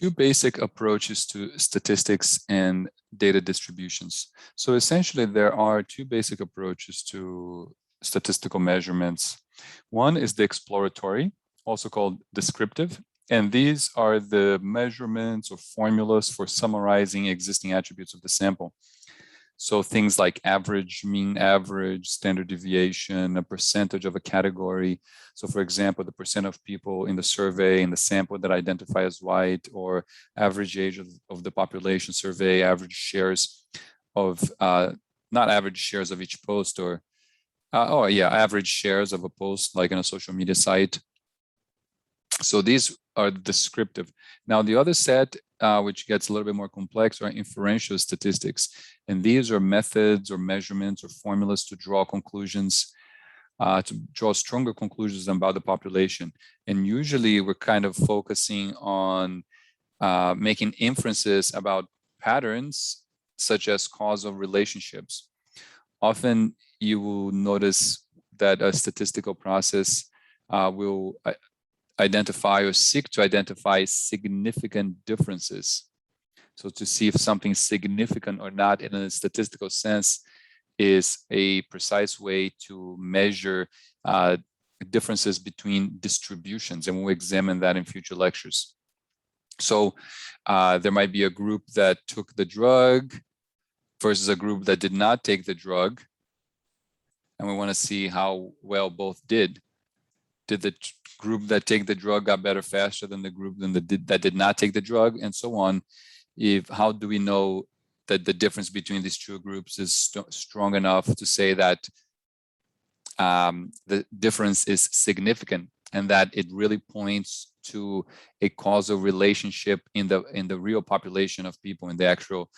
Two basic approaches to statistics and data distributions. So essentially, there are two basic approaches to statistical measurements. One is the exploratory, also called descriptive, and these are the measurements or formulas for summarizing existing attributes of the sample. So things like average, mean average, standard deviation, a percentage of a category. So for example, the percent of people in the survey in the sample that identify as white, or average age of the population survey, average shares of, not average shares of each post, or, average shares of a post like in a social media site. So these are descriptive. Now the other set, which gets a little bit more complex, are inferential statistics. And these are methods or measurements or formulas to draw conclusions, to draw stronger conclusions about the population. And usually we're kind of focusing on making inferences about patterns, such as causal relationships. Often you will notice that a statistical process will identify or seek to identify significant differences. So to see if something is significant or not in a statistical sense is a precise way to measure differences between distributions, and we'll examine that in future lectures. So there might be a group that took the drug versus a group that did not take the drug, and we want to see how well both did. Did the group that take the drug got better faster than the group that did not take the drug, and so on? How do we know that the difference between these two groups is strong enough to say that the difference is significant and that it really points to a causal relationship in the real population of people, in the actual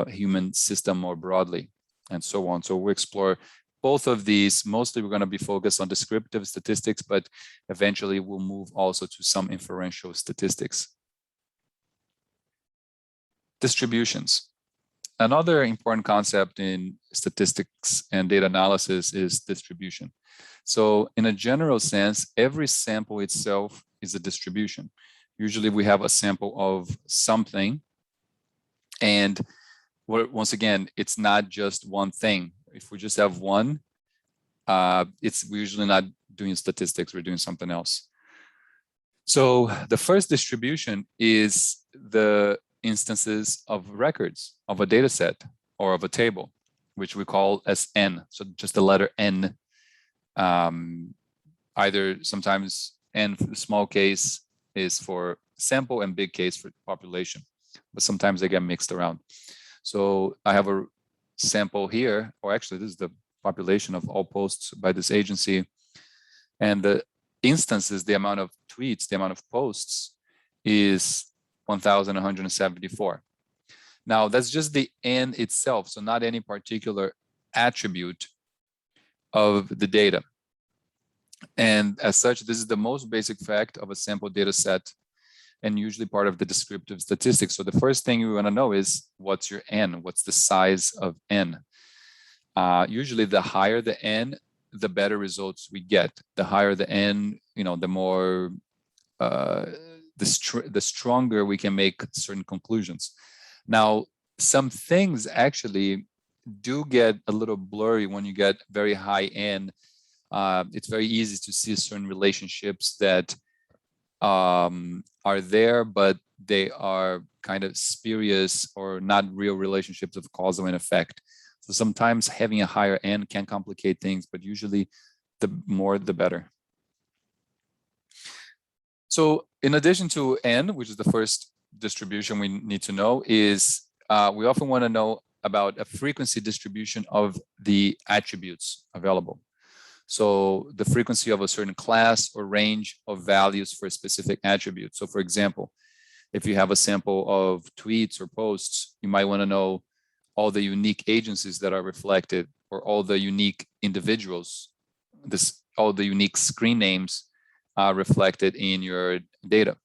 human system more broadly, and so on? So we'll explore both of these. Mostly we're going to be focused on descriptive statistics, but eventually we'll move also to some inferential statistics. Distributions. Another important concept in statistics and data analysis is distribution. So in a general sense, every sample itself is a distribution. Usually we have a sample of something, and once again, it's not just one thing. If we just have one, we're usually not doing statistics, we're doing something else. So the first distribution is the instances of records of a data set or of a table, which we call as N. So just the letter N. Either sometimes N for the small case is for sample and big case for population, but sometimes they get mixed around. So I have a sample here, or actually this is the population of all posts by this agency, and the instances, the amount of tweets, the amount of posts is 1,174. Now that's just the N itself, so not any particular attribute of the data. And as such, this is the most basic fact of a sample data set, and usually part of the descriptive statistics. So the first thing you want to know is, what's your N? What's the size of N? Usually the higher the N, the better results we get. The higher the N, the more, the stronger we can make certain conclusions. Now, some things actually do get a little blurry when you get very high N. It's very easy to see certain relationships that are there, but they are kind of spurious or not real relationships of cause and effect. So sometimes having a higher N can complicate things, but usually the more the better. So in addition to N, which is the first distribution we need to know, is we often want to know about a frequency distribution of the attributes available. So the frequency of a certain class or range of values for a specific attribute. So for example, if you have a sample of tweets or posts, you might want to know all the unique agencies that are reflected, or all the unique individuals, all the unique screen names reflected in your data,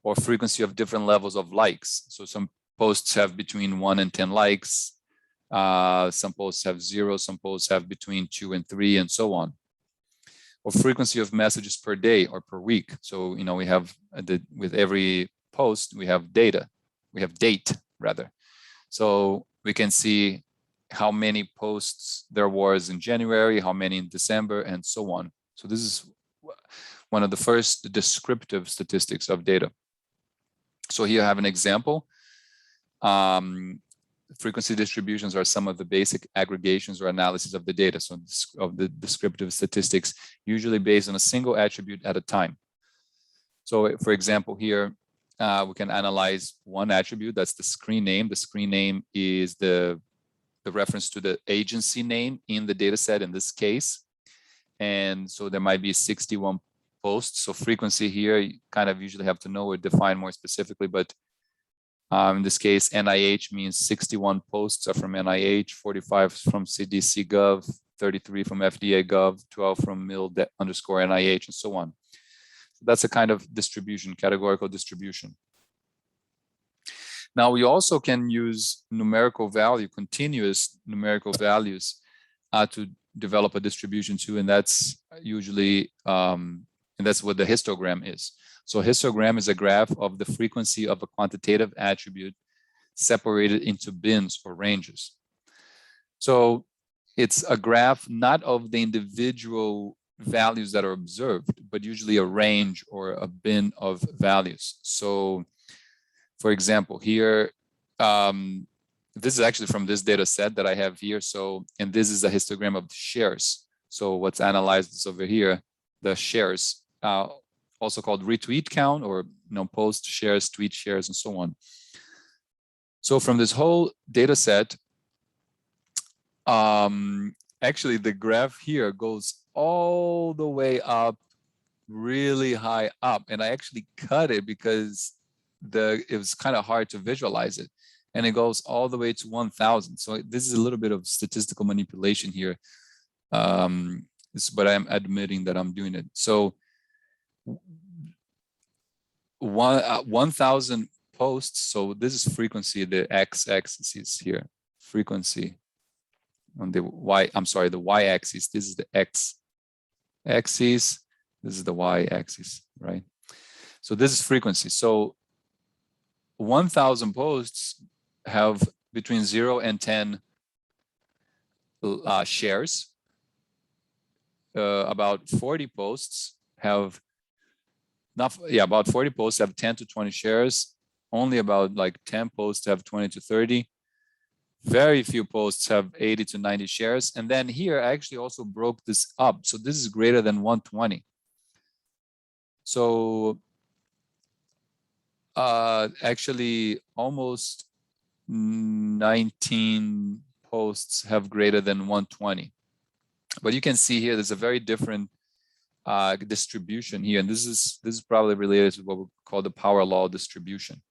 or frequency of different levels of likes. So some posts have between 1 and 10 likes. Some posts have 0, some posts have between 2 and 3, and so on. Or frequency of messages per day or per week. So, we have with every post, we have data, we have date rather. So we can see how many posts there was in January, how many in December, and so on. So this is one of the first descriptive statistics of data. So here I have an example. Frequency distributions are some of the basic aggregations or analysis of the data. So of the descriptive statistics, usually based on a single attribute at a time. So for example, here, we can analyze one attribute, that's the screen name. The screen name is the reference to the agency name in the data set in this case. And so there might be 61 posts. So frequency here, you kind of usually have to know or define more specifically, but in this case, NIH means 61 posts are from NIH, 45 from CDC Gov, 33 from FDA Gov, 12 from mil_NIH, and so on. So that's a kind of distribution, categorical distribution. Now we also can use numerical value, continuous numerical values to develop a distribution too, and that's usually, and that's what the histogram is. So histogram is a graph of the frequency of a quantitative attribute separated into bins or ranges. So it's a graph not of the individual values that are observed, but usually a range or a bin of values. So for example, here, this is actually from this data set that I have here. So, and this is a histogram of shares. So what's analyzed is over here, the shares, also called retweet count, or post shares, tweet shares, and so on. So from this whole data set, actually the graph here goes all the way up, really high up. And I actually cut it because it was kind of hard to visualize it. And it goes all the way to 1,000. So this is a little bit of statistical manipulation here. But I'm admitting that I'm doing it. So 1,000 posts. So this is frequency, the x-axis is here. Frequency on the the y-axis. This is the x-axis. This is the y-axis, right? So this is frequency. So 1,000 posts have between 0 and 10 shares. About 40 posts have about 40 posts have 10 to 20 shares. Only about like 10 posts have 20 to 30. Very few posts have 80 to 90 shares. And then here I actually also broke this up. So this is greater than 120. So actually almost 19 posts have greater than 120. But you can see here there's a very different distribution here, and this is probably related to what we call the power law distribution.